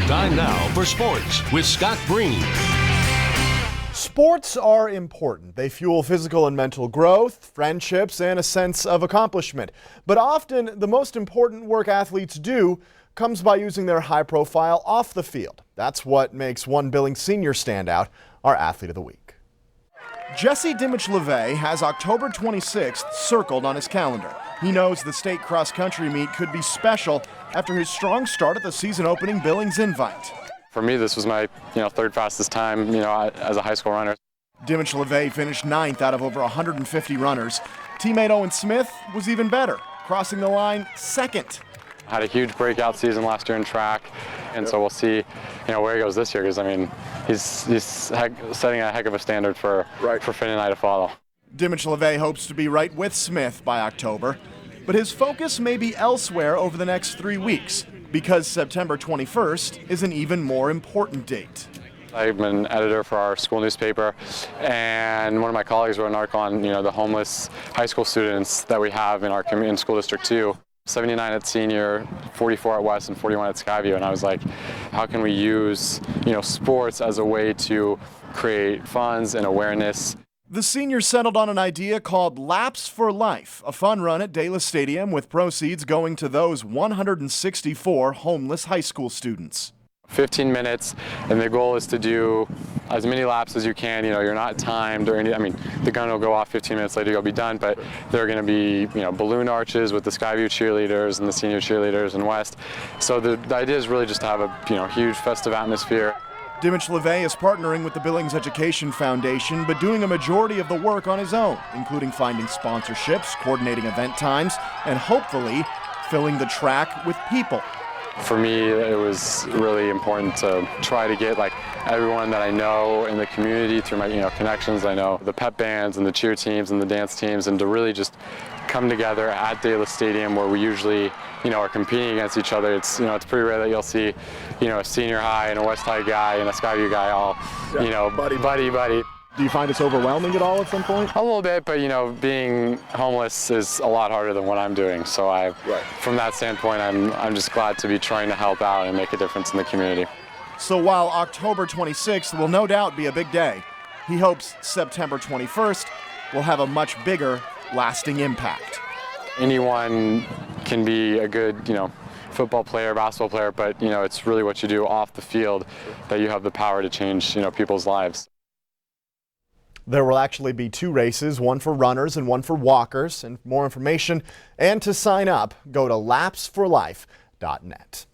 Time now for sports with Scott Breen. Sports are important. They fuel physical and mental growth, friendships, and a sense of accomplishment. But often, the most important work athletes do comes by using their high profile off the field. That's what makes one Billings Senior stand out, our Athlete of the Week. Jesse Dimich-Louvet has October 26th circled on his calendar. He knows the state cross-country meet could be special after his strong start at the season-opening Billings Invite. For me, this was my third fastest time as a high school runner. Dimich-Louvet finished 9th out of over 150 runners. Teammate Owen Smith was even better, crossing the line 2nd. Had a huge breakout season last year in track, and so we'll see where he goes this year, because he's setting a heck of a standard for Finn and I to follow. Dimich-Louvet hopes to be right with Smith by October, but his focus may be elsewhere over the next 3 weeks, because September 21st is an even more important date. I'm an editor for our school newspaper, and one of my colleagues wrote an article on the homeless high school students that we have in our school district 2. 79 at Senior, 44 at West, and 41 at Skyview, and I was like, how can we use sports as a way to create funds and awareness? The seniors settled on an idea called Laps for Life, a fun run at Dallas Stadium with proceeds going to those 164 homeless high school students. 15 minutes, and the goal is to do as many laps as you can. You're not timed or anything. The gun will go off 15 minutes later, you'll be done, but there are going to be balloon arches with the Skyview cheerleaders and the senior cheerleaders in West. So the idea is really just to have a huge festive atmosphere. Dimich-Louvet is partnering with the Billings Education Foundation, but doing a majority of the work on his own, including finding sponsorships, coordinating event times, and hopefully filling the track with people. For me, it was really important to try to get everyone that I know in the community through my connections. I know the pep bands and the cheer teams and the dance teams, and to really just come together at Dallas Stadium, where we usually are competing against each other. It's it's pretty rare that you'll see a senior high and a West High guy and a Skyview guy all buddy. Do you find it's overwhelming at all at some point? A little bit, but being homeless is a lot harder than what I'm doing. So from that standpoint, I'm just glad to be trying to help out and make a difference in the community. So while October 26th will no doubt be a big day, he hopes September 21st will have a much bigger, lasting impact. Anyone can be a good, football player, basketball player, but it's really what you do off the field that you have the power to change, people's lives. There will actually be 2 races, one for runners and one for walkers. And for more information and to sign up, go to lapsforlife.net.